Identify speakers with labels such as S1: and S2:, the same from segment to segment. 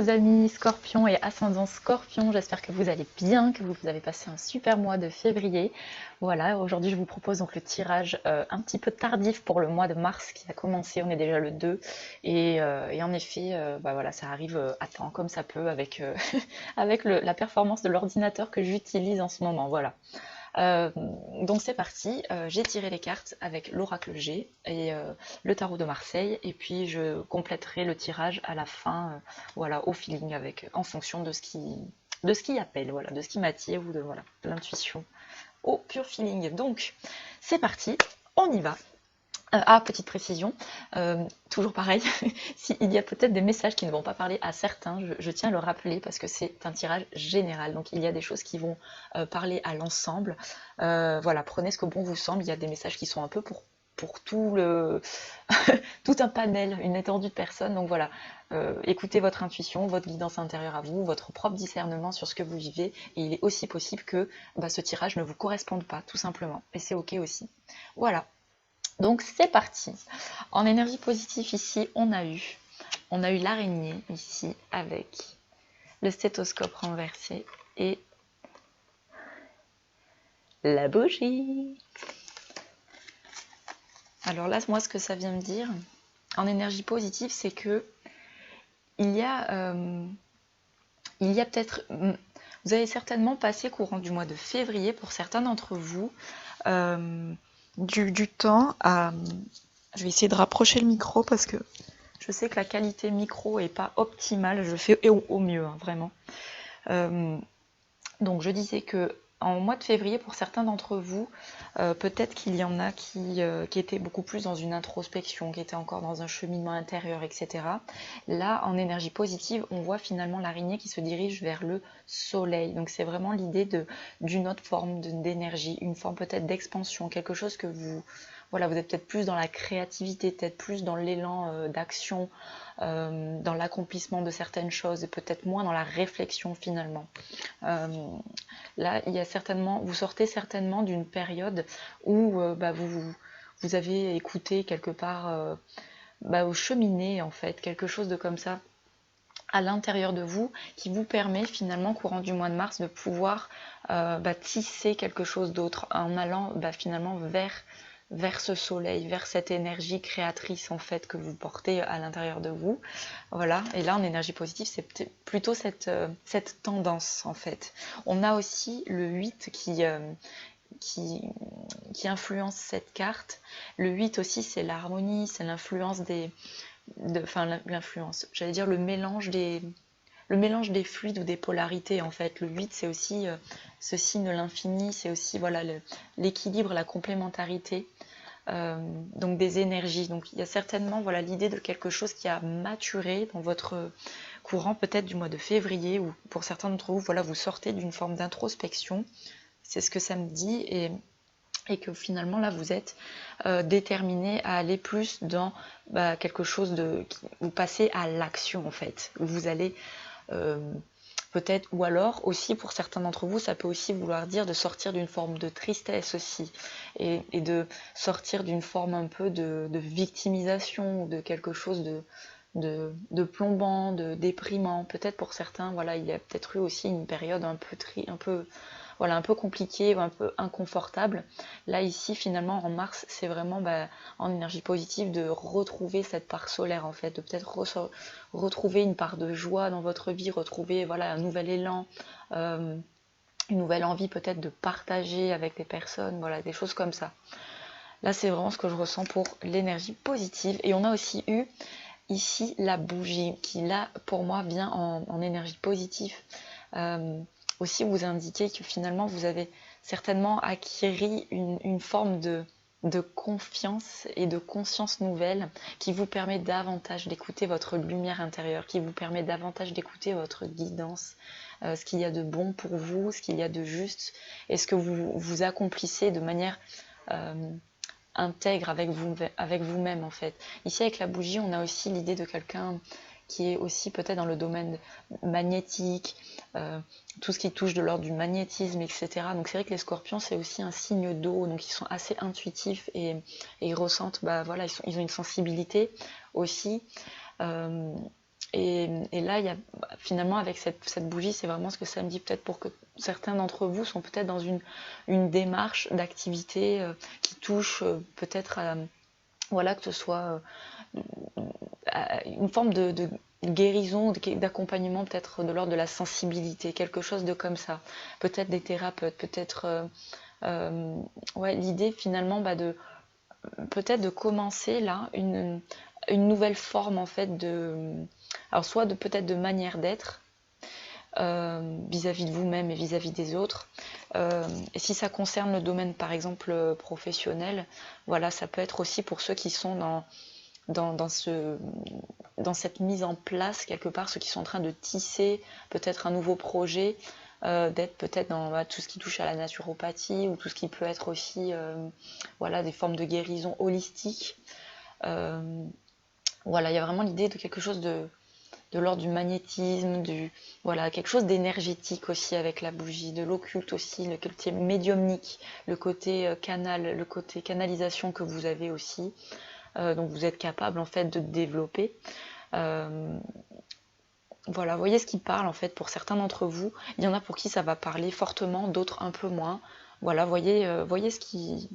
S1: nos amis Scorpion et ascendant Scorpion, j'espère que vous allez bien, que vous avez passé un super mois de février. Voilà, aujourd'hui je vous propose donc le tirage un petit peu tardif pour le mois de mars qui a commencé, on est déjà le 2 et en effet, voilà, ça arrive à temps comme ça peut avec, avec la performance de l'ordinateur que j'utilise en ce moment, voilà. Euh, donc c'est parti, j'ai tiré les cartes avec l'oracle G et le tarot de Marseille et puis je compléterai le tirage à la fin, voilà, au feeling avec, en fonction de ce qui appelle, voilà, de ce qui m'attire ou de voilà, de l'intuition, au pur feeling. Donc c'est parti, on y va. Petite précision, toujours pareil, s'il y a peut-être des messages qui ne vont pas parler à certains, je tiens à le rappeler parce que c'est un tirage général, donc il y a des choses qui vont parler à l'ensemble. Voilà, prenez ce que bon vous semble, il y a des messages qui sont un peu pour tout le tout un panel, une étendue de personnes, donc voilà, écoutez votre intuition, votre guidance intérieure à vous, votre propre discernement sur ce que vous vivez, et il est aussi possible que ce tirage ne vous corresponde pas, tout simplement, et c'est ok aussi. Voilà. Donc c'est parti. En énergie positive ici, on a eu l'araignée ici avec le stéthoscope renversé et la bougie. Alors là, moi, ce que ça vient me dire en énergie positive, c'est que il y a peut-être, vous avez certainement passé courant du mois de février pour certains d'entre vous du temps à. Je vais essayer de rapprocher le micro parce que je sais que la qualité micro est pas optimale, je fais au mieux, hein, vraiment. Donc je disais que en mois de février, pour certains d'entre vous, peut-être qu'il y en a qui étaient beaucoup plus dans une introspection, qui étaient encore dans un cheminement intérieur, etc. Là, en énergie positive, on voit finalement l'araignée qui se dirige vers le soleil. Donc c'est vraiment l'idée d'une autre forme d'énergie, une forme peut-être d'expansion, quelque chose que vous êtes peut-être plus dans la créativité, peut-être plus dans l'élan d'action, dans l'accomplissement de certaines choses, et peut-être moins dans la réflexion finalement. Là, vous sortez certainement d'une période où vous avez écouté quelque part, au cheminer en fait, quelque chose de comme ça à l'intérieur de vous qui vous permet finalement courant du mois de mars de pouvoir tisser quelque chose d'autre en allant finalement vers ce soleil, vers cette énergie créatrice en fait que vous portez à l'intérieur de vous. Voilà, et là en énergie positive, c'est plutôt cette tendance en fait. On a aussi le 8 qui influence cette carte. Le 8 aussi, c'est l'harmonie, c'est l'influence l'influence, j'allais dire le mélange des fluides ou des polarités en fait. Le 8 c'est aussi ce signe de l'infini, c'est aussi voilà l'équilibre, la complémentarité, donc des énergies. Donc il y a certainement voilà l'idée de quelque chose qui a maturé dans votre courant peut-être du mois de février, ou pour certains d'entre vous, voilà, vous sortez d'une forme d'introspection, c'est ce que ça me dit, et que finalement là vous êtes déterminé à aller plus dans quelque chose vous passez à l'action en fait, où vous allez peut-être, ou alors aussi pour certains d'entre vous, ça peut aussi vouloir dire de sortir d'une forme de tristesse aussi, et de sortir d'une forme un peu de victimisation, ou de quelque chose de plombant, de déprimant. Peut-être pour certains, voilà, il y a peut-être eu aussi une période un peu compliquée, un peu inconfortable. Là ici finalement en mars, c'est vraiment en énergie positive de retrouver cette part solaire en fait, de peut-être retrouver une part de joie dans votre vie, retrouver voilà un nouvel élan, une nouvelle envie peut-être de partager avec des personnes, voilà, des choses comme ça. Là c'est vraiment ce que je ressens pour l'énergie positive. Et on a aussi eu ici la bougie qui là pour moi vient en énergie positive, aussi vous indiquer que finalement vous avez certainement acquéri une forme de confiance et de conscience nouvelle qui vous permet davantage d'écouter votre lumière intérieure, qui vous permet davantage d'écouter votre guidance, ce qu'il y a de bon pour vous, ce qu'il y a de juste, et ce que vous accomplissez de manière intègre avec vous-même en fait. Ici avec la bougie, on a aussi l'idée de quelqu'un qui est aussi peut-être dans le domaine magnétique, tout ce qui touche de l'ordre du magnétisme, etc. Donc c'est vrai que les scorpions, c'est aussi un signe d'eau, donc ils sont assez intuitifs et ils ressentent, voilà, ils ont une sensibilité aussi. Et là, il y a, finalement, avec cette bougie, c'est vraiment ce que ça me dit, peut-être pour que certains d'entre vous sont peut-être dans une démarche d'activité qui touche peut-être à, voilà, que ce soit une forme de guérison, d'accompagnement, peut-être de l'ordre de la sensibilité, quelque chose de comme ça. Peut-être des thérapeutes, peut-être... ouais, l'idée finalement de peut-être de commencer là une nouvelle forme en fait alors soit peut-être de manière d'être vis-à-vis de vous-même et vis-à-vis des autres. Et si ça concerne le domaine par exemple professionnel, voilà, ça peut être aussi pour ceux qui sont dans cette mise en place quelque part, ceux qui sont en train de tisser peut-être un nouveau projet, d'être peut-être dans tout ce qui touche à la naturopathie ou tout ce qui peut être aussi voilà, des formes de guérison holistique. Voilà, il y a vraiment l'idée de quelque chose de l'ordre du magnétisme, voilà, quelque chose d'énergétique aussi avec la bougie, de l'occulte aussi, le côté médiumnique, le côté canal, le côté canalisation que vous avez aussi, donc vous êtes capable en fait de développer. Voilà, voyez ce qui parle en fait pour certains d'entre vous. Il y en a pour qui ça va parler fortement, d'autres un peu moins. Voilà, voyez ce qui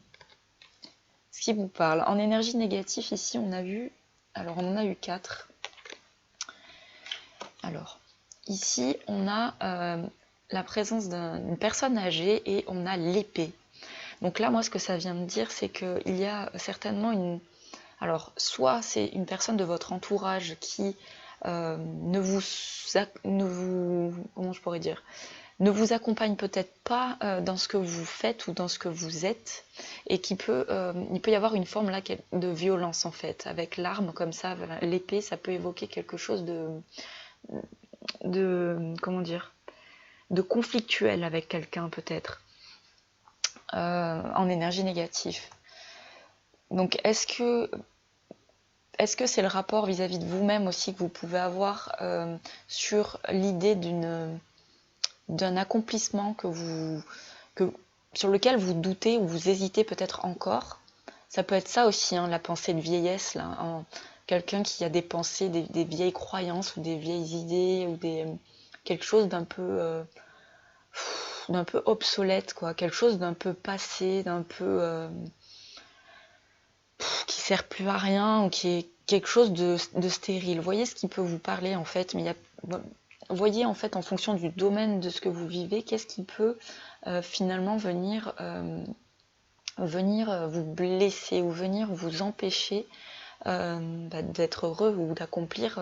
S1: vous parle. En énergie négative, ici, on a vu... Alors, on en a eu 4. Alors, ici, on a la présence d'une personne âgée et on a l'épée. Donc là, moi, ce que ça vient me dire, c'est qu'il y a certainement une... Alors, soit c'est une personne de votre entourage qui ne vous... Comment je pourrais dire ? Ne vous accompagne peut-être pas dans ce que vous faites ou dans ce que vous êtes, et il peut y avoir une forme là de violence en fait, avec l'arme comme ça, l'épée, ça peut évoquer quelque chose comment dire, de conflictuel avec quelqu'un peut-être, en énergie négative. Donc est-ce que c'est le rapport vis-à-vis de vous-même aussi que vous pouvez avoir sur l'idée d'un accomplissement sur lequel vous doutez ou vous hésitez peut-être encore? Ça peut être ça aussi, hein, la pensée de vieillesse, là, hein, quelqu'un qui a des pensées, des vieilles croyances ou des vieilles idées ou quelque chose d'un peu obsolète, quoi, quelque chose d'un peu passé, d'un peu qui sert plus à rien, ou qui est quelque chose de stérile. Voyez ce qui peut vous parler en fait, mais voyez en fait en fonction du domaine de ce que vous vivez, qu'est-ce qui peut finalement venir vous blesser ou venir vous empêcher d'être heureux ou d'accomplir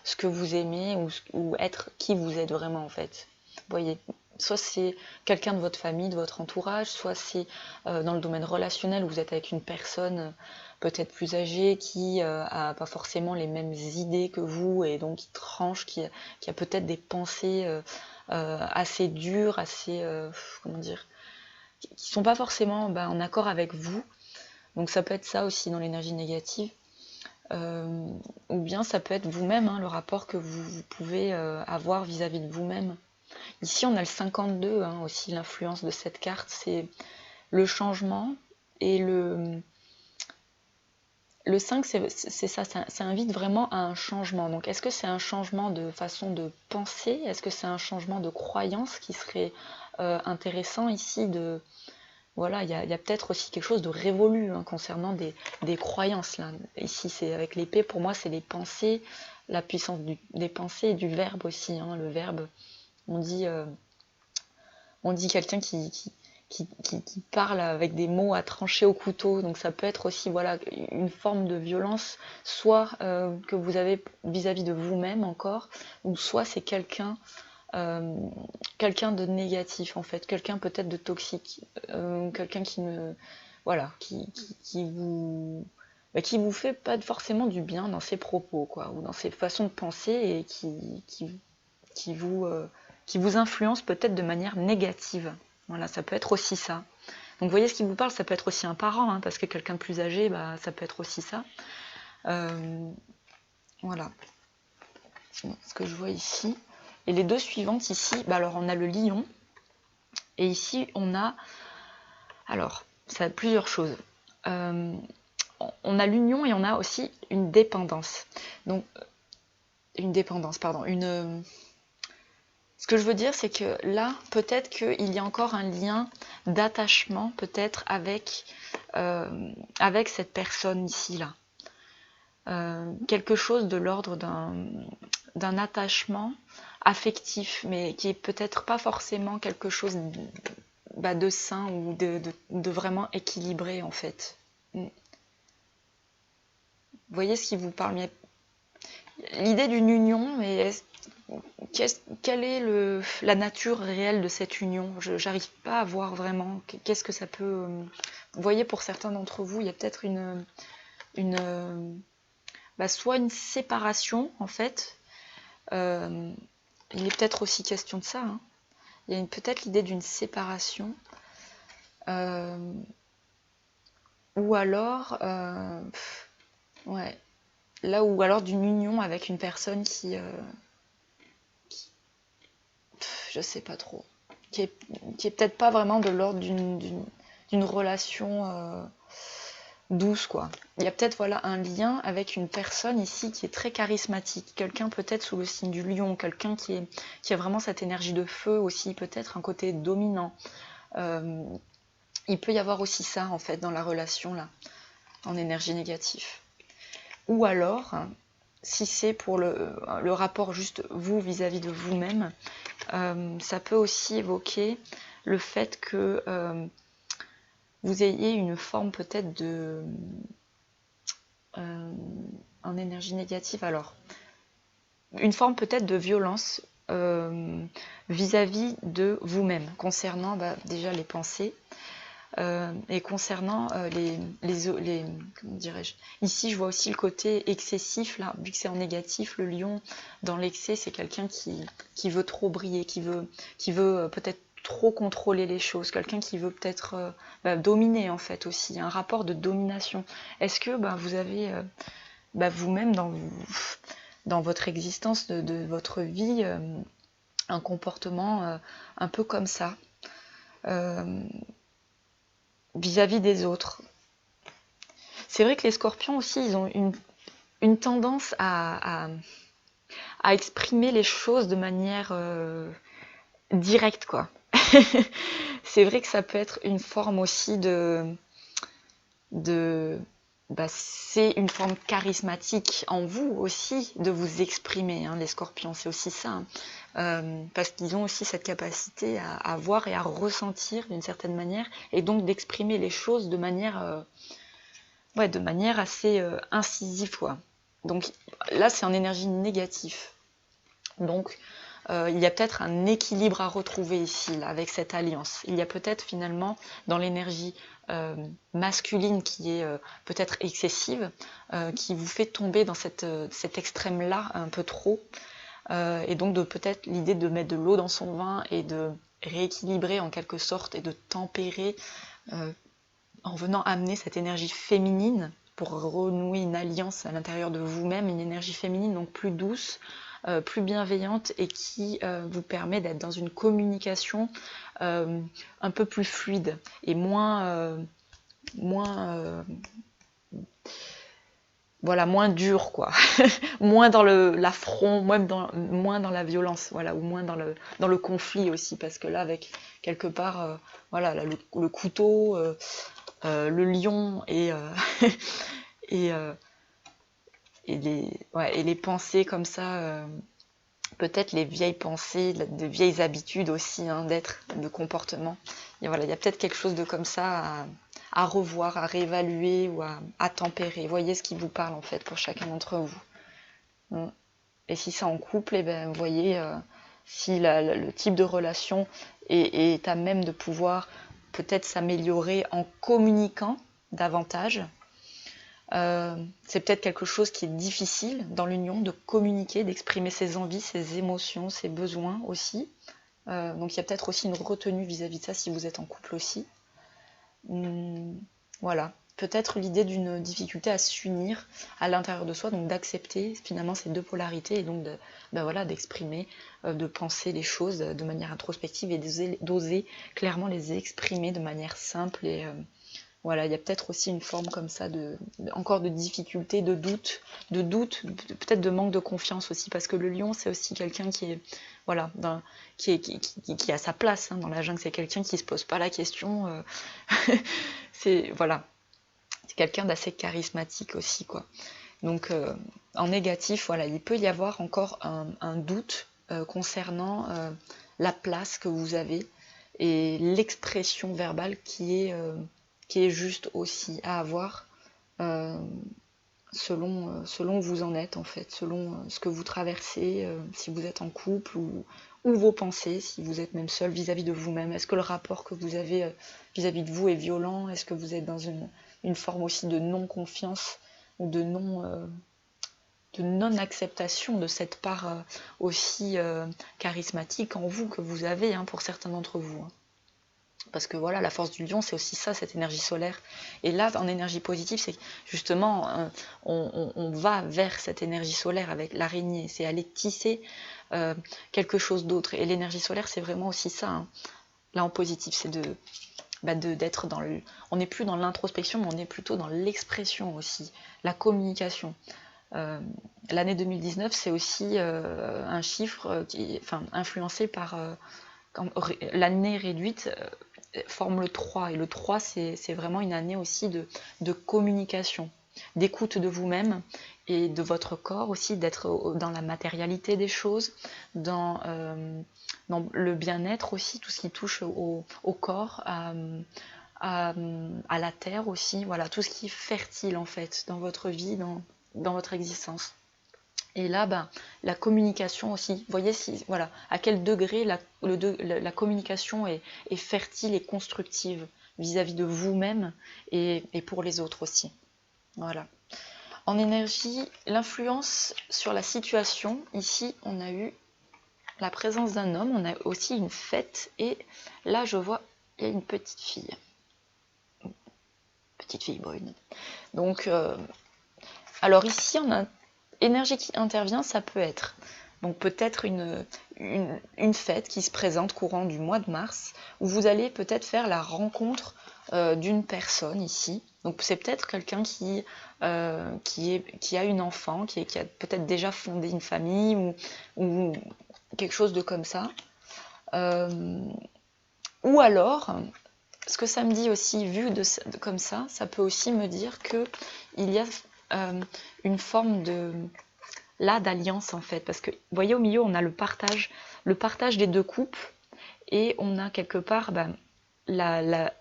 S1: ce que vous aimez ou être qui vous êtes vraiment en fait. Voyez, soit c'est quelqu'un de votre famille, de votre entourage, soit c'est dans le domaine relationnel où vous êtes avec une personne peut-être plus âgée qui a pas forcément les mêmes idées que vous et donc qui tranche, qui a peut-être des pensées assez dures, assez comment dire, qui sont pas forcément en accord avec vous. Donc ça peut être ça aussi dans l'énergie négative. Ou bien ça peut être vous-même, hein, le rapport que vous pouvez avoir vis-à-vis de vous-même. Ici, on a le 52, hein, aussi l'influence de cette carte, c'est le changement. Et le 5, c'est ça, ça invite vraiment à un changement. Donc, est-ce que c'est un changement de façon de penser? Est-ce que c'est un changement de croyance qui serait intéressant ici de... Voilà, il y a peut-être aussi quelque chose de révolu hein, concernant des croyances. Là. Ici, c'est avec l'épée, pour moi, c'est les pensées, la puissance des pensées et du verbe aussi. Hein. Le verbe, on dit quelqu'un qui parle avec des mots à trancher au couteau. Donc ça peut être aussi voilà, une forme de violence, soit que vous avez vis-à-vis de vous-même encore, ou soit c'est quelqu'un de négatif en fait, quelqu'un peut-être de toxique, quelqu'un qui vous fait pas forcément du bien dans ses propos quoi, ou dans ses façons de penser et qui vous influence peut-être de manière négative. Voilà, ça peut être aussi ça. Donc vous voyez ce qui vous parle, ça peut être aussi un parent, hein, parce que quelqu'un de plus âgé, ça peut être aussi ça. Voilà. Ce que je vois ici. Et les deux suivantes ici, alors on a le lion. Et ici, on a... Alors, ça a plusieurs choses. On a l'union et on a aussi une dépendance. Donc, une dépendance, pardon, ce que je veux dire, c'est que là, peut-être qu'il y a encore un lien d'attachement, peut-être avec cette personne ici, là. Quelque chose de l'ordre d'un attachement affectif, mais qui est peut-être pas forcément quelque chose de sain ou de vraiment équilibré, en fait. Vous voyez ce qui vous parle? L'idée d'une union, mais quelle est la nature réelle de cette union? J'arrive pas à voir vraiment qu'est-ce que ça peut... Vous voyez, pour certains d'entre vous, il y a peut-être soit une séparation, en fait. Il est peut-être aussi question de ça. Hein. Il y a peut-être l'idée d'une séparation. Ou alors... ouais. Là, ou alors d'une union avec une personne qui je sais pas trop, qui est peut-être pas vraiment de l'ordre d'une relation douce, quoi. Il y a peut-être un lien avec une personne ici qui est très charismatique, quelqu'un peut-être sous le signe du lion, quelqu'un qui a vraiment cette énergie de feu aussi, peut-être un côté dominant. Il peut y avoir aussi ça, en fait, dans la relation, là, en énergie négative. Ou alors, si c'est pour le rapport juste vous vis-à-vis de vous-même, ça peut aussi évoquer le fait que vous ayez une forme peut-être en énergie négative, alors une forme peut-être de violence vis-à-vis de vous-même, concernant déjà les pensées, et concernant comment dirais-je, ici je vois aussi le côté excessif, là, vu que c'est en négatif, le lion dans l'excès, c'est quelqu'un qui veut trop briller, qui veut peut-être trop contrôler les choses, quelqu'un qui veut peut-être dominer, en fait, aussi, un rapport de domination. Est-ce que vous avez vous-même dans votre existence de votre vie un comportement un peu comme ça vis-à-vis des autres? C'est vrai que les scorpions aussi, ils ont une tendance à exprimer les choses de manière directe, quoi. C'est vrai que ça peut être une forme aussi c'est une forme charismatique en vous aussi de vous exprimer, hein, les scorpions, c'est aussi ça, hein. Parce qu'ils ont aussi cette capacité à voir et à ressentir d'une certaine manière, et donc d'exprimer les choses de manière assez incisive, quoi. Donc là, c'est en énergie négative. Donc il y a peut-être un équilibre à retrouver ici, là, avec cette alliance. Il y a peut-être finalement dans l'énergie masculine qui est peut-être excessive, qui vous fait tomber dans cet extrême-là un peu trop, et donc peut-être l'idée de mettre de l'eau dans son vin et de rééquilibrer en quelque sorte et de tempérer en venant amener cette énergie féminine pour renouer une alliance à l'intérieur de vous-même, une énergie féminine donc plus douce, plus bienveillante, et qui vous permet d'être dans une communication un peu plus fluide et moins dure, quoi. Moins dans l'affront, moins dans la violence, voilà, ou moins dans le conflit aussi, parce que là, avec quelque part le couteau, le lion et les pensées comme ça, peut-être les vieilles pensées, de vieilles habitudes aussi, hein, d'être, de comportement. Et il y a peut-être quelque chose de comme ça à revoir, à réévaluer ou à tempérer. Voyez ce qui vous parle, en fait, pour chacun d'entre vous. Et si c'est en couple, vous voyez si le type de relation est à même de pouvoir peut-être s'améliorer en communiquant davantage. C'est peut-être quelque chose qui est difficile dans l'union, de communiquer, d'exprimer ses envies, ses émotions, ses besoins aussi. Donc il y a peut-être aussi une retenue vis-à-vis de ça si vous êtes en couple aussi. Voilà, peut-être l'idée d'une difficulté à s'unir à l'intérieur de soi, donc d'accepter finalement ces deux polarités, et donc d'exprimer, de penser les choses de manière introspective et d'oser clairement les exprimer de manière simple Voilà, il y a peut-être aussi une forme comme ça encore de difficulté, de doute, peut-être de manque de confiance aussi, parce que le lion, c'est aussi quelqu'un qui est, voilà, qui a sa place hein, dans la jungle. C'est quelqu'un qui se pose pas la question. Voilà, c'est quelqu'un d'assez charismatique aussi, quoi. Donc, en négatif, voilà, il peut y avoir encore un doute concernant la place que vous avez et l'expression verbale qui est juste aussi à avoir selon où vous en êtes en fait, selon ce que vous traversez, si vous êtes en couple ou vos pensées, si vous êtes même seul vis-à-vis de vous-même. Est-ce que le rapport que vous avez vis-à-vis de vous est violent? Est-ce que vous êtes dans une forme aussi de non-confiance ou de non-acceptation de cette part aussi charismatique en vous que vous avez hein, pour certains d'entre vous hein. Parce que voilà, la force du lion, c'est aussi ça, cette énergie solaire. Et là, en énergie positive, c'est justement, on va vers cette énergie solaire avec l'araignée. C'est aller tisser quelque chose d'autre. Et l'énergie solaire, c'est vraiment aussi ça. Hein. Là, en positif, c'est d'être dans le... On n'est plus dans l'introspection, mais on est plutôt dans l'expression aussi, la communication. L'année 2019, c'est aussi un chiffre influencé par... l'année réduite forme le 3, et le 3 c'est vraiment une année aussi de communication, d'écoute de vous-même et de votre corps aussi, d'être dans la matérialité des choses, dans le bien-être aussi, tout ce qui touche au corps, à la terre aussi, voilà, tout ce qui est fertile en fait dans votre vie, dans votre existence. Et là, la communication aussi, vous voyez voilà, à quel degré la communication est fertile et constructive vis-à-vis de vous-même et pour les autres aussi. Voilà. En énergie, l'influence sur la situation, ici on a eu la présence d'un homme, on a aussi une fête et là je vois, il y a une petite fille brune. Donc, alors ici on a énergie qui intervient, ça peut être donc peut-être une fête qui se présente courant du mois de mars, où vous allez peut-être faire la rencontre d'une personne ici. Donc c'est peut-être quelqu'un qui a une enfant, qui a peut-être déjà fondé une famille ou quelque chose de comme ça. Ou alors, ce que ça me dit aussi, vu comme ça peut aussi me dire que il y a une forme d'alliance en fait, parce que vous voyez au milieu on a le partage des deux couples et on a quelque part la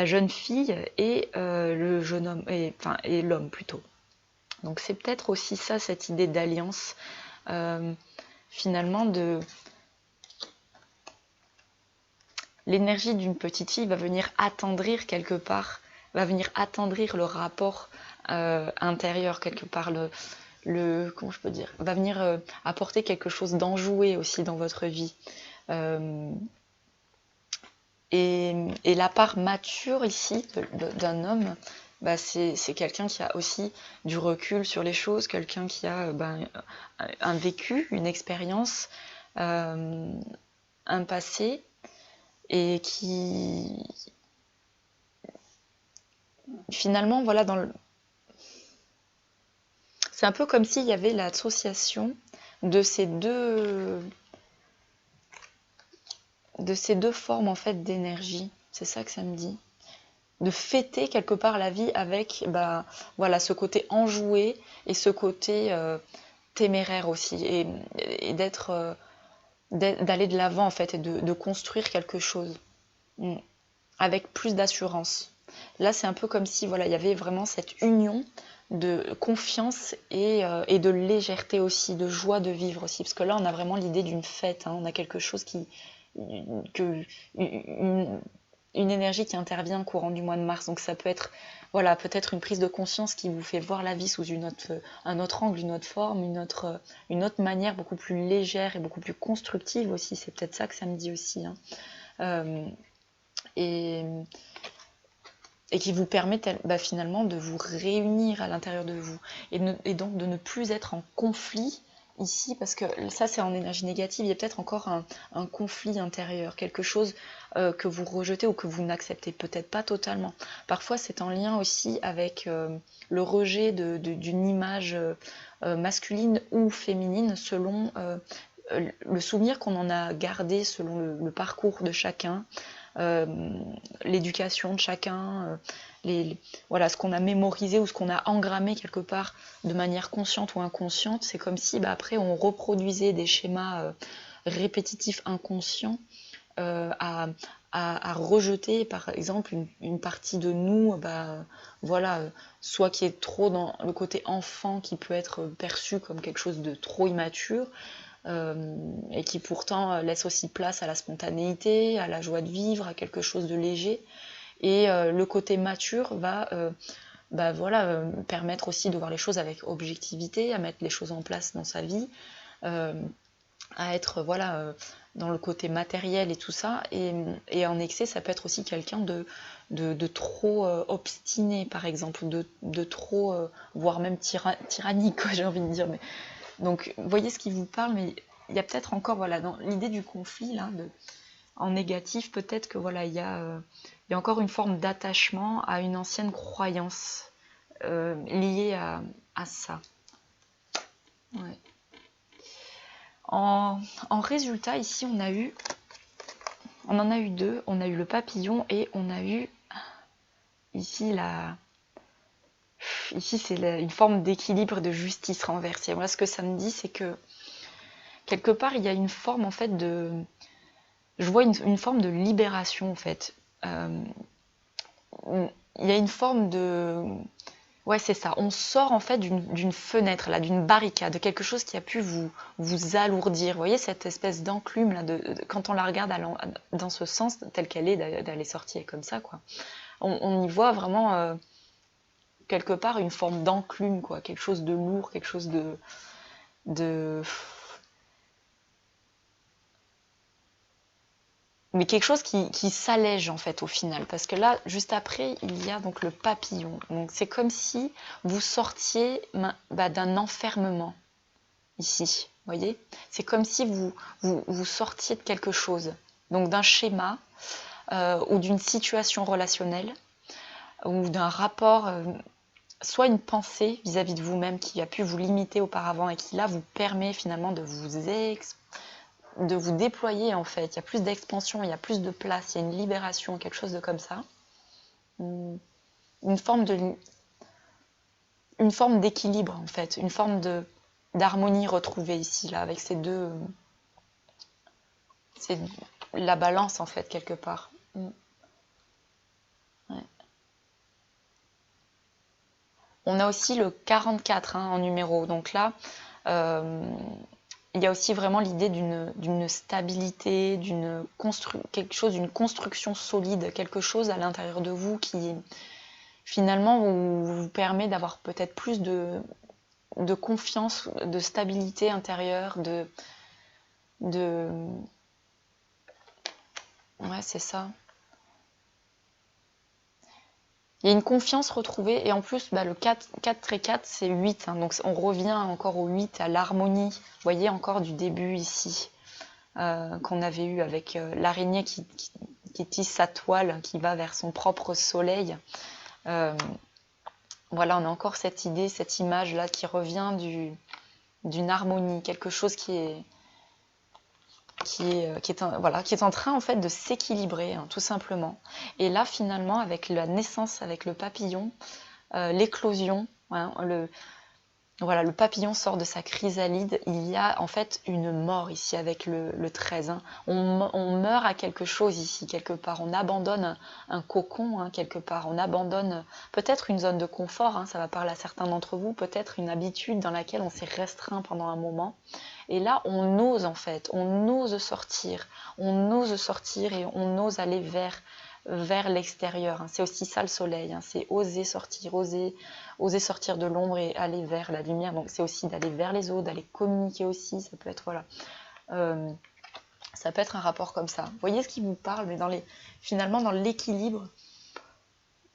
S1: jeune fille et le jeune homme et l'homme plutôt. Donc c'est peut-être aussi ça, cette idée d'alliance finalement de l'énergie d'une petite fille va venir attendrir quelque part, va venir attendrir le rapport intérieur quelque part, comment je peux dire, va venir apporter quelque chose d'enjoué aussi dans votre vie. Et la part mature ici d'un homme, c'est quelqu'un qui a aussi du recul sur les choses, quelqu'un qui a un vécu, une expérience, un passé, et qui finalement voilà c'est un peu comme s'il y avait l'association de ces deux formes en fait d'énergie. C'est ça que ça me dit, de fêter quelque part la vie avec voilà ce côté enjoué et ce côté téméraire aussi, et d'aller de l'avant en fait, et de construire quelque chose avec plus d'assurance. Là c'est un peu comme si voilà, il y avait vraiment cette union de confiance et de légèreté aussi, de joie de vivre aussi, parce que là on a vraiment l'idée d'une fête, hein, on a quelque chose une énergie qui intervient courant du mois de mars, donc ça peut être voilà, peut-être une prise de conscience qui vous fait voir la vie sous un autre angle, une autre forme, une autre manière beaucoup plus légère et beaucoup plus constructive aussi, c'est peut-être ça que ça me dit aussi, hein. Et qui vous permet finalement de vous réunir à l'intérieur de vous, et donc de ne plus être en conflit ici, parce que ça c'est en énergie négative, il y a peut-être encore un conflit intérieur, quelque chose que vous rejetez ou que vous n'acceptez peut-être pas totalement. Parfois c'est en lien aussi avec le rejet d'une image masculine ou féminine selon le souvenir qu'on en a gardé, selon le parcours de chacun, l'éducation de chacun, voilà, ce qu'on a mémorisé ou ce qu'on a engrammé quelque part de manière consciente ou inconsciente. C'est comme si après on reproduisait des schémas répétitifs inconscients à rejeter, par exemple, une partie de nous, voilà, soit qui est trop dans le côté enfant, qui peut être perçu comme quelque chose de trop immature, et qui pourtant laisse aussi place à la spontanéité, à la joie de vivre, à quelque chose de léger. Et le côté mature va voilà, permettre aussi de voir les choses avec objectivité, à mettre les choses en place dans sa vie, à être voilà, dans le côté matériel et tout ça. Et en excès, ça peut être aussi quelqu'un de trop obstiné, par exemple, de trop, voire même tyrannique, quoi, j'ai envie de dire. Donc, voyez ce qui vous parle, mais il y a peut-être encore, voilà, dans l'idée du conflit, là, en négatif, peut-être que voilà, il y a encore une forme d'attachement à une ancienne croyance liée à ça. Ouais. En résultat, ici, on en a eu deux. On a eu le papillon et on a eu ici Ici, c'est une forme d'équilibre, de justice renversée. Moi, ce que ça me dit, c'est que quelque part, il y a une forme, en fait, je vois une forme de libération, en fait. Il y a une forme de... Ouais, c'est ça. On sort, en fait, d'une fenêtre, là, d'une barricade, de quelque chose qui a pu vous alourdir. Vous voyez cette espèce d'enclume, là, quand on la regarde dans ce sens, telle qu'elle est, d'aller sortir comme ça, quoi. On y voit vraiment... quelque part une forme d'enclume, quoi, quelque chose de lourd, quelque chose mais quelque chose qui s'allège en fait au final, parce que là, juste après, il y a donc le papillon. Donc c'est comme si vous sortiez d'un enfermement ici, voyez. C'est comme si vous sortiez de quelque chose, donc d'un schéma ou d'une situation relationnelle ou d'un rapport. Soit une pensée vis-à-vis de vous-même qui a pu vous limiter auparavant et qui là vous permet finalement de vous déployer en fait. Il y a plus d'expansion, il y a plus de place, il y a une libération, quelque chose de comme ça. Une forme d'équilibre en fait, une forme d'harmonie retrouvée ici là avec ces deux. C'est la balance en fait quelque part. Ouais. On a aussi le 44 en numéro, donc là il y a aussi vraiment l'idée d'une stabilité, d'une construction solide, quelque chose à l'intérieur de vous qui finalement vous permet d'avoir peut-être plus de confiance, de stabilité intérieure, ouais, c'est ça. Il y a une confiance retrouvée et en plus le 4 et 4 c'est 8, donc on revient encore au 8, à l'harmonie, vous voyez encore du début ici qu'on avait eu avec l'araignée qui tisse sa toile, qui va vers son propre soleil. Voilà, on a encore cette idée, cette image là qui revient d'une harmonie, quelque chose qui est en train en fait de s'équilibrer, tout simplement. Et là finalement avec la naissance, avec le papillon, l'éclosion, le papillon sort de sa chrysalide, il y a en fait une mort ici avec le 13. On meurt à quelque chose ici, quelque part. On abandonne un cocon, quelque part. On abandonne peut-être une zone de confort, ça va parler à certains d'entre vous, peut-être une habitude dans laquelle on s'est restreint pendant un moment. Et là, on ose en fait, on ose sortir et on ose aller vers l'extérieur. C'est aussi ça le soleil, c'est oser sortir, oser sortir de l'ombre et aller vers la lumière. Donc c'est aussi d'aller vers les autres, d'aller communiquer aussi. Ça peut être ça peut être un rapport comme ça. Vous voyez ce qui vous parle, mais finalement dans l'équilibre,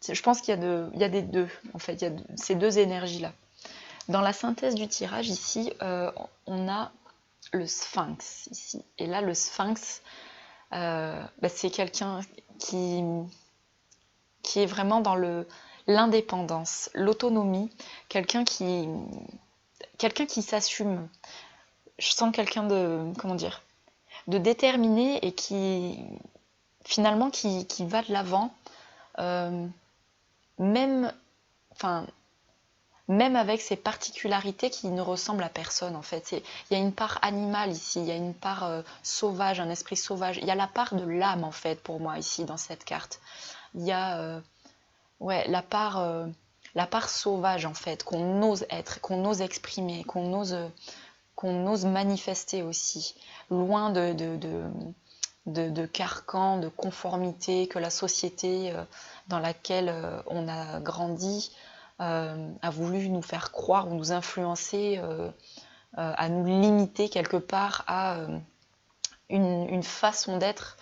S1: je pense qu'il y a des deux en fait. Il y a ces deux énergies là. Dans la synthèse du tirage, ici, on a le sphinx, ici. Et là, le sphinx, c'est quelqu'un qui est vraiment dans l'indépendance, l'autonomie, quelqu'un qui s'assume. Je sens quelqu'un de, comment dire, de déterminé et qui, finalement, qui va de l'avant, même avec ses particularités qui ne ressemblent à personne, en fait. Il y a une part animale ici, il y a une part sauvage, un esprit sauvage. Il y a la part de l'âme, en fait, pour moi, ici, dans cette carte. Il y a la part sauvage, en fait, qu'on ose être, qu'on ose exprimer, qu'on ose manifester aussi, loin de carcans, de conformités que la société dans laquelle on a grandi a voulu nous faire croire ou nous influencer, à nous limiter quelque part à une façon d'être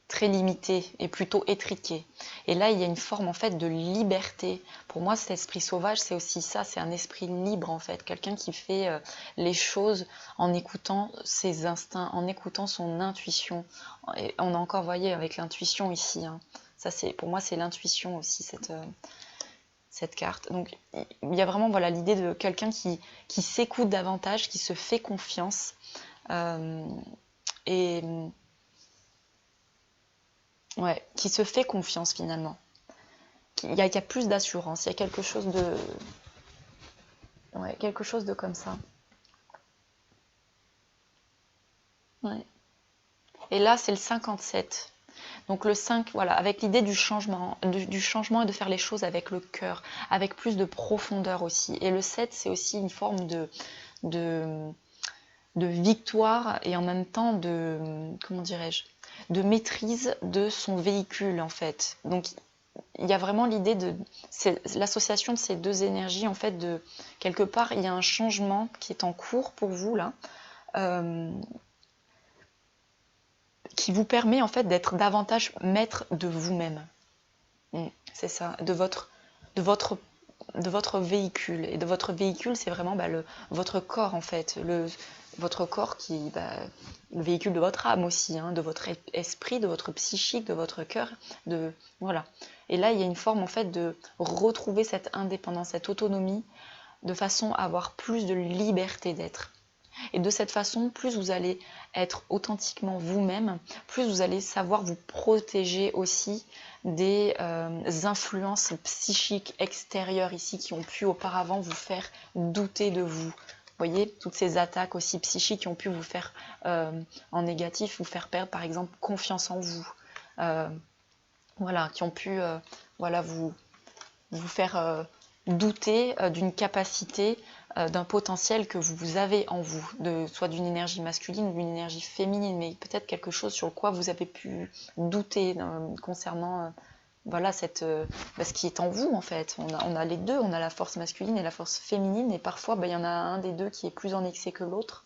S1: très limitée et plutôt étriquée. Et là, il y a une forme en fait de liberté. Pour moi, cet esprit sauvage, c'est aussi ça, c'est un esprit libre en fait, quelqu'un qui fait les choses en écoutant ses instincts, en écoutant son intuition. Et on a encore, voyé, avec l'intuition ici, hein. Ça, pour moi, c'est l'intuition aussi, cette carte. Donc, il y a vraiment l'idée de quelqu'un qui s'écoute davantage, qui se fait confiance. Et qui se fait confiance finalement. Il y a plus d'assurance, il y a quelque chose de... quelque chose de comme ça. Et là, c'est le 57. Donc le 5, avec l'idée du changement, du changement et de faire les choses avec le cœur, avec plus de profondeur aussi. Et le 7, c'est aussi une forme de victoire et en même temps comment dirais-je, de maîtrise de son véhicule en fait. Donc il y a vraiment l'idée c'est l'association de ces deux énergies en fait, de quelque part il y a un changement qui est en cours pour vous là, qui vous permet en fait d'être davantage maître de vous-même. C'est ça, de votre véhicule. Et de votre véhicule, c'est vraiment votre corps en fait, votre corps qui, le véhicule de votre âme aussi, hein, de votre esprit, de votre psychique, de votre cœur, voilà. Et là, il y a une forme en fait de retrouver cette indépendance, cette autonomie, de façon à avoir plus de liberté d'être. Et de cette façon, plus vous allez être authentiquement vous-même, plus vous allez savoir vous protéger aussi des influences psychiques extérieures ici qui ont pu auparavant vous faire douter de vous. Vous voyez, toutes ces attaques aussi psychiques qui ont pu vous faire, en négatif, vous faire perdre par exemple confiance en vous. Qui ont pu vous faire douter d'une capacité, d'un potentiel que vous avez en vous, soit d'une énergie masculine ou d'une énergie féminine, mais peut-être quelque chose sur quoi vous avez pu douter concernant ce qui est en vous en fait. On a les deux, on a la force masculine et la force féminine, et parfois il y en a un des deux qui est plus en excès que l'autre,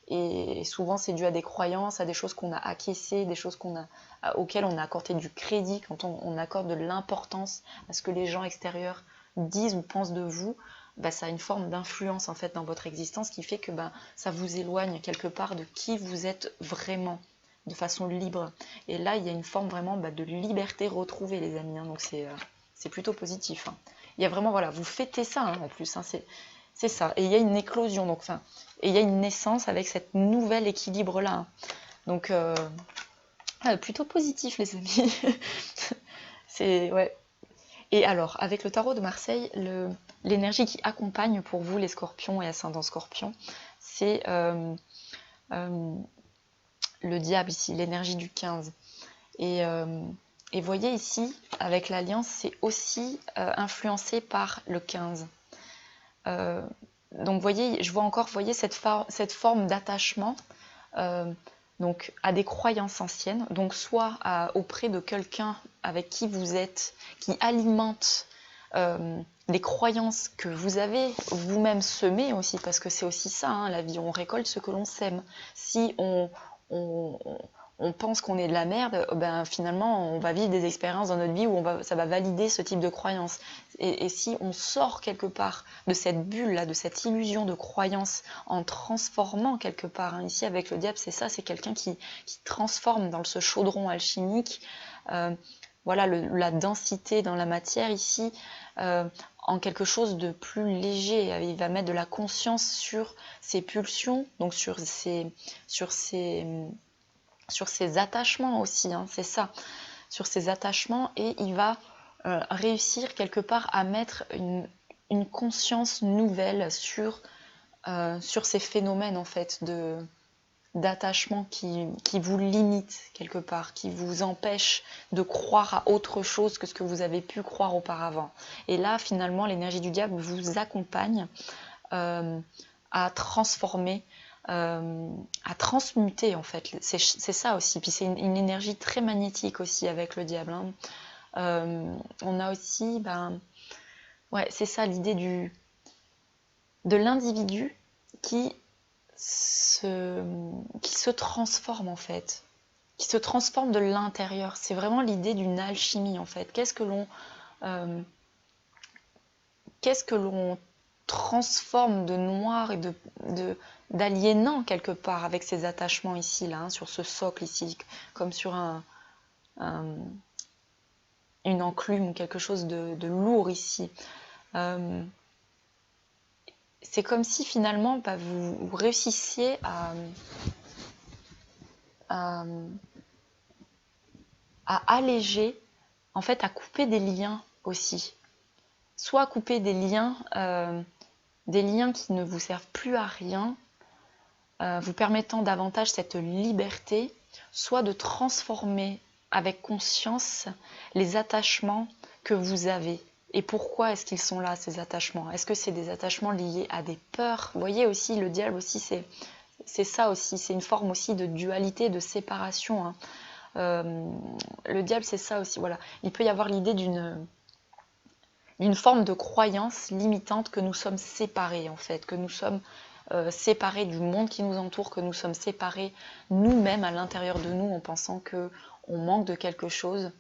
S1: et souvent c'est dû à des croyances, à des choses qu'on a acquiescées, des choses auxquelles on a accordé du crédit, quand on accorde de l'importance à ce que les gens extérieurs disent ou pensent de vous. Ça a une forme d'influence en fait dans votre existence qui fait que ça vous éloigne quelque part de qui vous êtes vraiment, de façon libre. Et là, il y a une forme vraiment de liberté retrouvée, les amis, hein. Donc c'est plutôt positif, hein. Il y a vraiment, vous fêtez ça, hein, en plus, hein, c'est ça. Et il y a une éclosion, et il y a une naissance avec cette nouvel équilibre-là, hein. Donc, plutôt positif, les amis. Et alors, avec le tarot de Marseille, l'énergie qui accompagne pour vous les scorpions et ascendants scorpions, c'est le diable ici, l'énergie du 15. Et voyez ici, avec l'alliance, c'est aussi influencé par le 15. Donc voyez, je vois encore cette forme d'attachement donc à des croyances anciennes, donc soit auprès de quelqu'un avec qui vous êtes, qui alimente les croyances que vous avez vous-même semées aussi, parce que c'est aussi ça, hein, la vie, on récolte ce que l'on sème. Si on on pense qu'on est de la merde, ben finalement on va vivre des expériences dans notre vie où ça va valider ce type de croyance. Et si on sort quelque part de cette bulle-là, de cette illusion de croyance, en transformant quelque part, hein, ici avec le diable c'est ça, c'est quelqu'un qui transforme dans ce chaudron alchimique, voilà la densité dans la matière ici, en quelque chose de plus léger. Il va mettre de la conscience sur ses pulsions, donc sur ses attachements aussi, hein, c'est ça, sur ses attachements, et il va réussir quelque part à mettre une conscience nouvelle sur ces phénomènes en fait d'attachement qui vous limitent quelque part, qui vous empêchent de croire à autre chose que ce que vous avez pu croire auparavant. Et là, finalement, l'énergie du diable vous accompagne à transformer, à transmuter en fait. C'est ça aussi. Puis c'est une énergie très magnétique aussi avec le diable, hein. On a aussi, ouais, c'est ça l'idée de l'individu qui se transforme en fait, qui se transforme de l'intérieur. C'est vraiment l'idée d'une alchimie en fait. Qu'est-ce que l'on transforme de noir et d'aliénant quelque part avec ces attachements ici, là, hein, sur ce socle ici, comme sur une enclume ou quelque chose de lourd ici. C'est comme si finalement vous réussissiez à alléger, en fait à couper des liens aussi. Soit à couper des liens qui ne vous servent plus à rien, vous permettant davantage cette liberté, soit de transformer avec conscience les attachements que vous avez. Et pourquoi est-ce qu'ils sont là, ces attachements? Est-ce que c'est des attachements liés à des peurs? Vous voyez aussi, le diable aussi, c'est ça aussi, c'est une forme aussi de dualité, de séparation, hein. Le diable, c'est ça aussi, voilà. Il peut y avoir l'idée d'une forme de croyance limitante que nous sommes séparés, en fait, que nous sommes séparés du monde qui nous entoure, que nous sommes séparés nous-mêmes à l'intérieur de nous en pensant qu'on manque de quelque chose.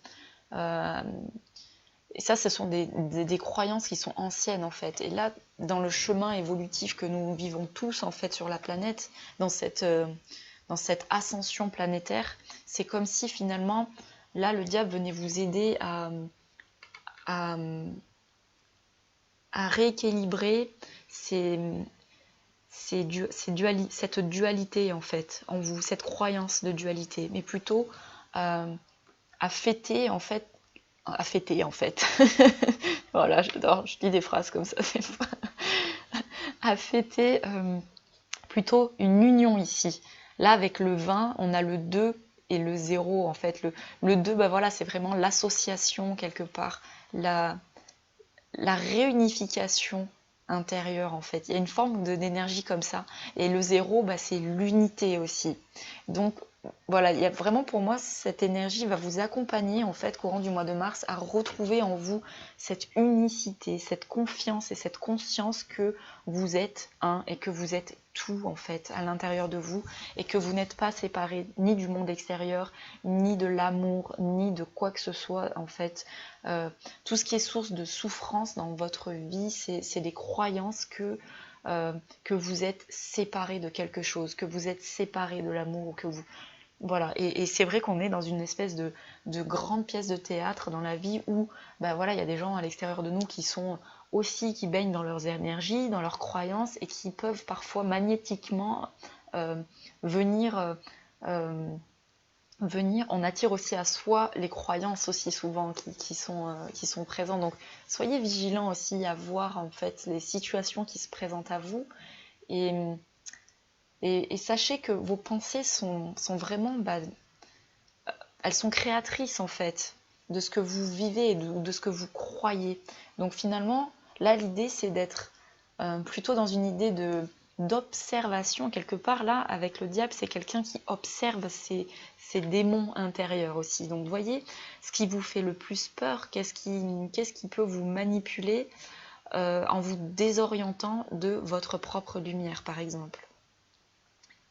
S1: Et ça, ce sont des croyances qui sont anciennes, en fait. Et là, dans le chemin évolutif que nous vivons tous, en fait, sur la planète, dans cette ascension planétaire, c'est comme si, finalement, là, le diable venait vous aider à rééquilibrer cette dualité, en fait, en vous, cette croyance de dualité, mais plutôt à fêter, en fait, voilà, j'adore, je dis des phrases comme ça, à fêter plutôt une union ici. Là, avec le 20, on a le 2 et le 0, en fait. Le 2, voilà, c'est vraiment l'association, quelque part, la réunification intérieure, en fait. Il y a une forme d'énergie comme ça. Et le 0, c'est l'unité aussi. Donc, voilà, il y a vraiment pour moi, cette énergie va vous accompagner, en fait, courant du mois de mars, à retrouver en vous cette unicité, cette confiance et cette conscience que vous êtes un et que vous êtes tout, en fait, à l'intérieur de vous, et que vous n'êtes pas séparés ni du monde extérieur, ni de l'amour, ni de quoi que ce soit, en fait. Tout ce qui est source de souffrance dans votre vie, c'est des croyances que vous êtes séparés de quelque chose, que vous êtes séparés de l'amour, que vous... Voilà, et c'est vrai qu'on est dans une espèce de grande pièce de théâtre dans la vie où, voilà, il y a des gens à l'extérieur de nous qui sont aussi, qui baignent dans leurs énergies, dans leurs croyances, et qui peuvent parfois magnétiquement venir, on attire aussi à soi les croyances aussi souvent qui sont présentes. Donc soyez vigilants aussi à voir en fait les situations qui se présentent à vous, et sachez que vos pensées sont vraiment, elles sont créatrices en fait de ce que vous vivez et de ce que vous croyez. Donc finalement, là l'idée c'est d'être plutôt dans une idée d'observation quelque part. Là avec le diable, c'est quelqu'un qui observe ses démons intérieurs aussi. Donc vous voyez ce qui vous fait le plus peur, qu'est-ce qui peut vous manipuler en vous désorientant de votre propre lumière par exemple.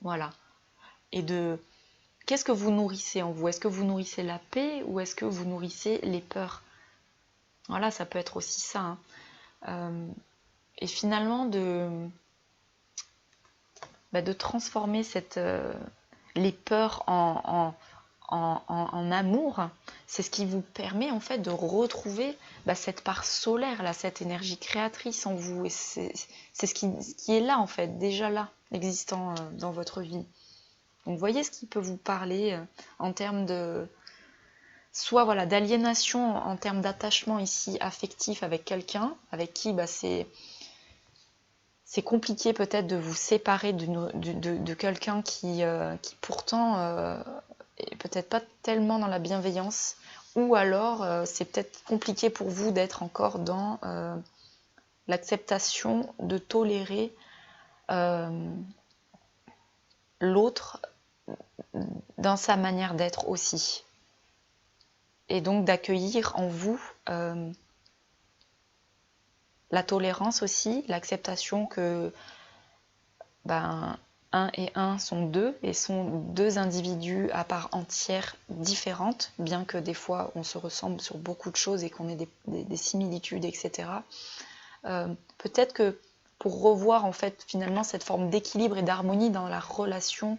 S1: Voilà. Et qu'est-ce que vous nourrissez en vous? Est-ce que vous nourrissez la paix ou est-ce que vous nourrissez les peurs? Voilà, ça peut être aussi ça, hein. Et finalement, de transformer les peurs en amour, c'est ce qui vous permet en fait de retrouver cette part solaire, là, cette énergie créatrice en vous. Et c'est ce qui est là en fait, déjà là, existant dans votre vie. Donc voyez ce qui peut vous parler en termes de... Soit voilà, d'aliénation en termes d'attachement ici affectif avec quelqu'un, avec qui c'est compliqué peut-être de vous séparer de quelqu'un qui pourtant est peut-être pas tellement dans la bienveillance, ou alors c'est peut-être compliqué pour vous d'être encore dans l'acceptation de tolérer l'autre dans sa manière d'être aussi. Et donc d'accueillir en vous la tolérance aussi, l'acceptation que un et un sont deux et sont deux individus à part entière différentes, bien que des fois on se ressemble sur beaucoup de choses et qu'on ait des similitudes, etc. Peut-être que pour revoir en fait finalement cette forme d'équilibre et d'harmonie dans la relation,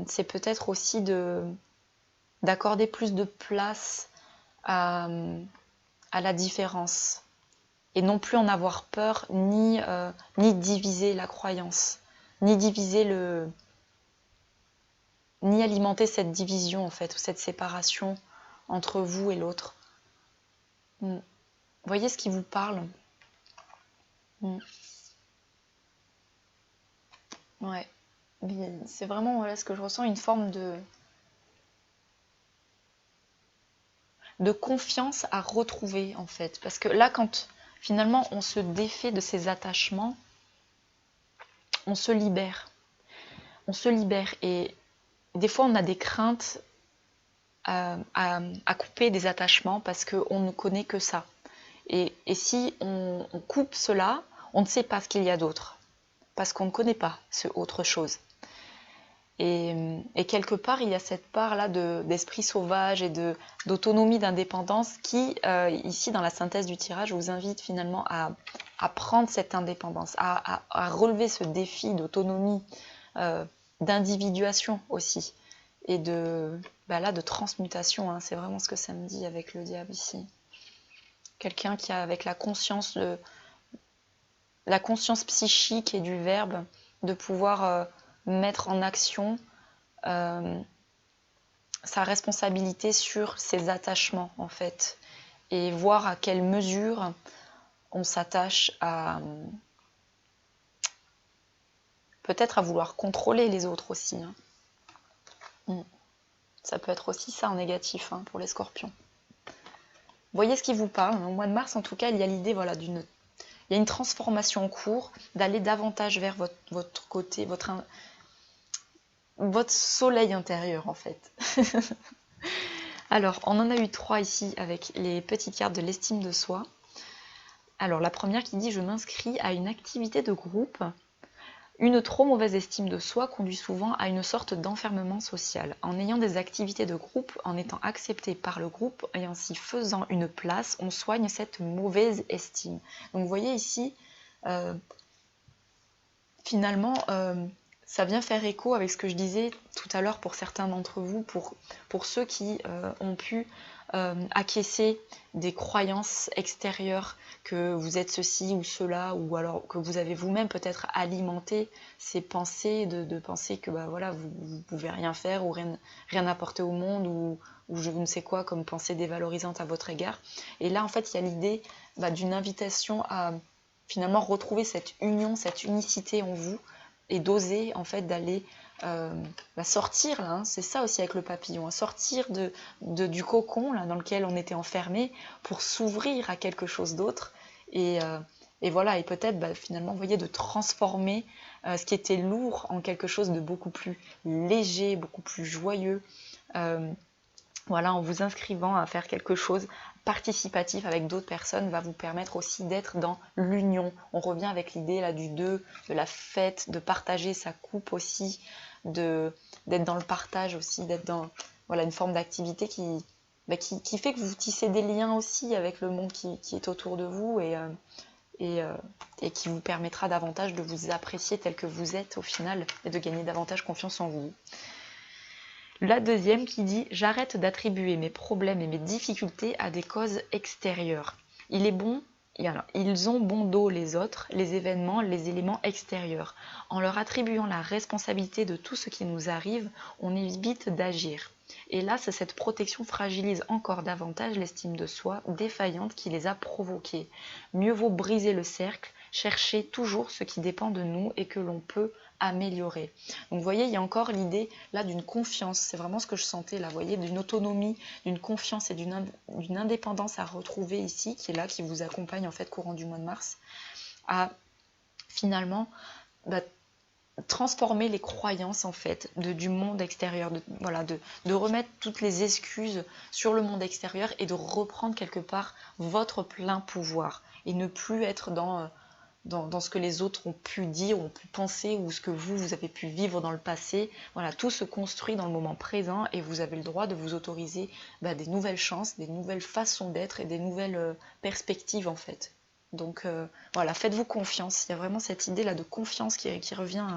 S1: c'est peut-être aussi d'accorder plus de place à la différence et non plus en avoir peur ni diviser la croyance, ni ni alimenter cette division en fait, ou cette séparation entre vous et l'autre. Voyez ce qui vous parle. Ouais, c'est vraiment voilà, ce que je ressens, une forme de confiance à retrouver en fait. Parce que là, quand finalement on se défait de ces attachements, on se libère. On se libère et des fois on a des craintes à couper des attachements parce qu'on ne connaît que ça. Et si on coupe cela, on ne sait pas ce qu'il y a d'autre. Parce qu'on ne connaît pas ce autre chose. Et quelque part, il y a cette part-là d'esprit sauvage et d'autonomie, d'indépendance qui, ici, dans la synthèse du tirage, vous invite finalement à prendre cette indépendance, à relever ce défi d'autonomie, d'individuation aussi, et de transmutation. Hein, c'est vraiment ce que ça me dit avec le diable ici. Quelqu'un qui a avec la conscience psychique et du verbe, de pouvoir mettre en action sa responsabilité sur ses attachements en fait, et voir à quelle mesure on s'attache à peut-être à vouloir contrôler les autres aussi. Hein. Ça peut être aussi ça en négatif pour les scorpions. Voyez ce qui vous parle. Au mois de mars, en tout cas, il y a l'idée il y a une transformation en cours, d'aller davantage vers votre côté, votre soleil intérieur en fait. Alors, on en a eu 3 ici avec les petites cartes de l'estime de soi. Alors, la première qui dit « Je m'inscris à une activité de groupe ». Une trop mauvaise estime de soi conduit souvent à une sorte d'enfermement social. En ayant des activités de groupe, en étant accepté par le groupe et en s'y faisant une place, on soigne cette mauvaise estime. Donc vous voyez ici, finalement, ça vient faire écho avec ce que je disais tout à l'heure pour certains d'entre vous, pour ceux qui ont pu acquiescer des croyances extérieures, que vous êtes ceci ou cela, ou alors que vous avez vous-même peut-être alimenté ces pensées, de penser que voilà, vous ne pouvez rien faire ou rien apporter au monde, ou je ne sais quoi comme pensée dévalorisante à votre égard. Et là, en fait, il y a l'idée d'une invitation à finalement retrouver cette union, cette unicité en vous, et d'oser en fait d'aller sortir, là, hein, c'est ça aussi avec le papillon, hein, sortir du cocon là, dans lequel on était enfermé pour s'ouvrir à quelque chose d'autre, et voilà, et peut-être finalement, vous voyez, de transformer ce qui était lourd en quelque chose de beaucoup plus léger, beaucoup plus joyeux, voilà, en vous inscrivant à faire quelque chose participatif avec d'autres personnes va vous permettre aussi d'être dans l'union. On revient avec l'idée là du 2, de la fête, de partager sa coupe aussi, d'être dans le partage aussi, d'être dans voilà, une forme d'activité qui fait que vous tissez des liens aussi avec le monde qui est autour de vous et qui vous permettra davantage de vous apprécier tel que vous êtes au final et de gagner davantage confiance en vous. La deuxième qui dit « J'arrête d'attribuer mes problèmes et mes difficultés à des causes extérieures. Il est bon, ils ont bon dos les autres, les événements, les éléments extérieurs. En leur attribuant la responsabilité de tout ce qui nous arrive, on évite d'agir. Et là, cette protection fragilise encore davantage l'estime de soi défaillante qui les a provoqués. Mieux vaut briser le cercle, chercher toujours ce qui dépend de nous et que l'on peut améliorer. » Donc vous voyez, il y a encore l'idée là d'une confiance, c'est vraiment ce que je sentais là, vous voyez, d'une autonomie, d'une confiance et d'une indépendance à retrouver ici, qui est là, qui vous accompagne en fait courant du mois de mars, à finalement transformer les croyances en fait du monde extérieur, de remettre toutes les excuses sur le monde extérieur et de reprendre quelque part votre plein pouvoir et ne plus être dans ce que les autres ont pu dire, ont pu penser ou ce que vous avez pu vivre dans le passé. Voilà, tout se construit dans le moment présent et vous avez le droit de vous autoriser des nouvelles chances, des nouvelles façons d'être et des nouvelles perspectives en fait. Donc voilà, faites-vous confiance. Il y a vraiment cette idée là de confiance qui revient.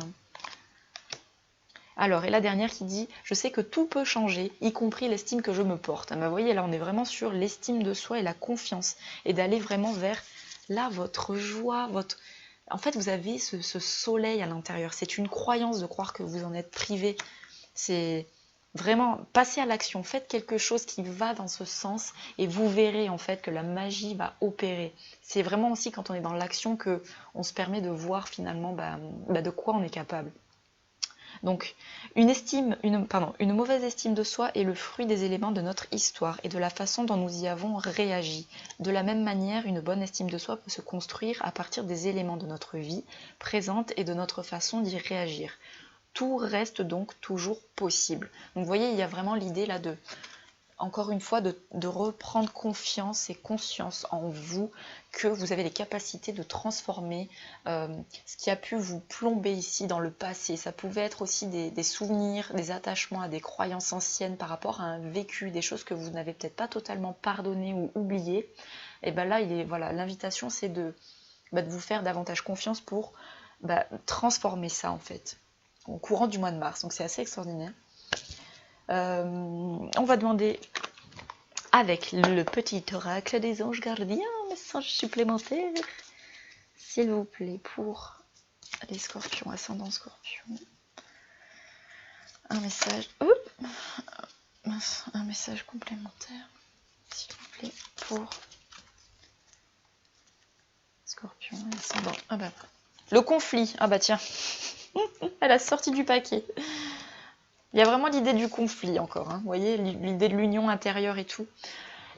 S1: Alors, et la dernière qui dit « Je sais que tout peut changer, y compris l'estime que je me porte. » Vous voyez, là, on est vraiment sur l'estime de soi et la confiance. Et d'aller vraiment vers, là, votre joie, En fait, vous avez ce soleil à l'intérieur. C'est une croyance de croire que vous en êtes privé. C'est vraiment, passez à l'action. Faites quelque chose qui va dans ce sens et vous verrez, en fait, que la magie va opérer. C'est vraiment aussi quand on est dans l'action qu'on se permet de voir, finalement, de quoi on est capable. Donc, une mauvaise estime de soi est le fruit des éléments de notre histoire et de la façon dont nous y avons réagi. De la même manière, une bonne estime de soi peut se construire à partir des éléments de notre vie présente et de notre façon d'y réagir. Tout reste donc toujours possible. Donc, vous voyez, il y a vraiment l'idée là encore une fois, de reprendre confiance et conscience en vous, que vous avez les capacités de transformer ce qui a pu vous plomber ici dans le passé. Ça pouvait être aussi des souvenirs, des attachements à des croyances anciennes par rapport à un vécu, des choses que vous n'avez peut-être pas totalement pardonnées ou oubliées. Et bien là, l'invitation, c'est de vous faire davantage confiance pour transformer ça en fait, au courant du mois de mars. Donc c'est assez extraordinaire. On va demander avec le petit oracle des anges gardiens un message supplémentaire, s'il vous plaît, pour les scorpions, ascendant scorpion. Un message complémentaire, s'il vous plaît, pour scorpion, ascendant. Le conflit, tiens, elle a sorti du paquet. Il y a vraiment l'idée du conflit encore, hein. Vous voyez, l'idée de l'union intérieure et tout.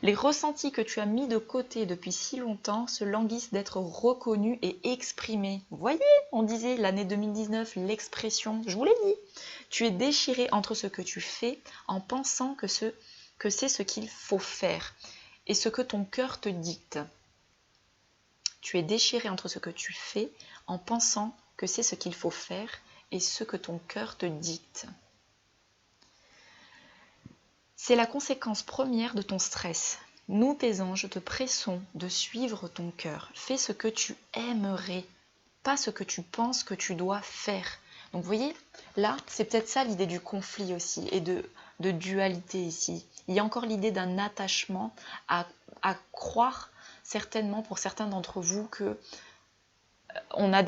S1: Les ressentis que tu as mis de côté depuis si longtemps se languissent d'être reconnus et exprimés. Vous voyez, on disait l'année 2019, l'expression, je vous l'ai dit. Tu es déchiré entre ce que tu fais en pensant que c'est ce qu'il faut faire et ce que ton cœur te dicte. Tu es déchiré entre ce que tu fais en pensant que c'est ce qu'il faut faire et ce que ton cœur te dicte. C'est la conséquence première de ton stress. Nous, tes anges, te pressons de suivre ton cœur. Fais ce que tu aimerais, pas ce que tu penses que tu dois faire. Donc vous voyez, là, c'est peut-être ça l'idée du conflit aussi et de dualité ici. Il y a encore l'idée d'un attachement à croire certainement pour certains d'entre vous que on a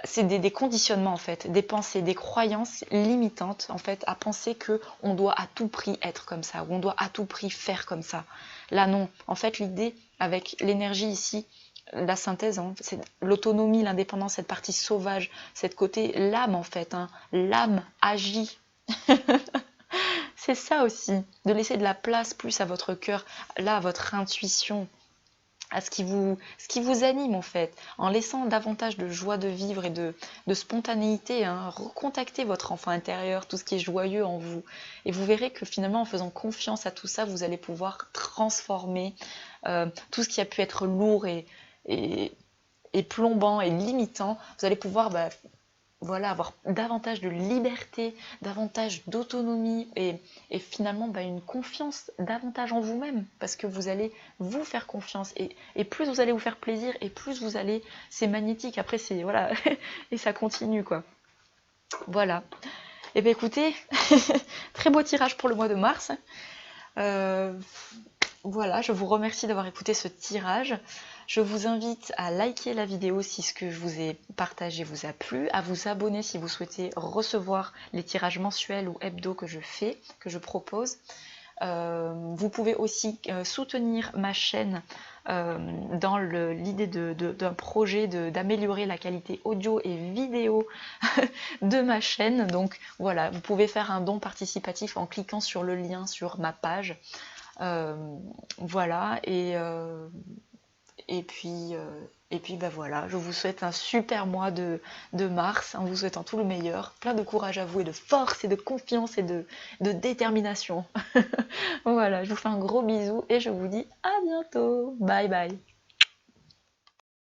S1: c'est des conditionnements en fait, des pensées, des croyances limitantes en fait, à penser que on doit à tout prix être comme ça, ou on doit à tout prix faire comme ça. Là non, en fait l'idée avec l'énergie ici, la synthèse, hein, c'est l'autonomie, l'indépendance, cette partie sauvage, cette côté l'âme en fait, hein, l'âme agit. C'est ça aussi, de laisser de la place plus à votre cœur, là à votre intuition, à ce qui vous anime en fait, en laissant davantage de joie de vivre et de spontanéité, hein, recontacter votre enfant intérieur, tout ce qui est joyeux en vous. Et vous verrez que finalement, en faisant confiance à tout ça, vous allez pouvoir transformer tout ce qui a pu être lourd et plombant et limitant. Vous allez pouvoir voilà, avoir davantage de liberté, davantage d'autonomie et finalement une confiance davantage en vous-même parce que vous allez vous faire confiance et plus vous allez vous faire plaisir et plus vous allez, c'est magnétique, après c'est voilà, et ça continue quoi. Voilà. Et bien écoutez, très beau tirage pour le mois de mars. Voilà, je vous remercie d'avoir écouté ce tirage. Je vous invite à liker la vidéo si ce que je vous ai partagé vous a plu, à vous abonner si vous souhaitez recevoir les tirages mensuels ou hebdo que je fais, que je propose. Vous pouvez aussi soutenir ma chaîne dans l'idée d'un projet d'améliorer la qualité audio et vidéo de ma chaîne. Donc voilà, vous pouvez faire un don participatif en cliquant sur le lien sur ma page. Voilà, et puis voilà, je vous souhaite un super mois de mars, en vous souhaitant tout le meilleur, plein de courage à vous et de force et de confiance et de détermination. Voilà, je vous fais un gros bisou et je vous dis à bientôt. Bye bye.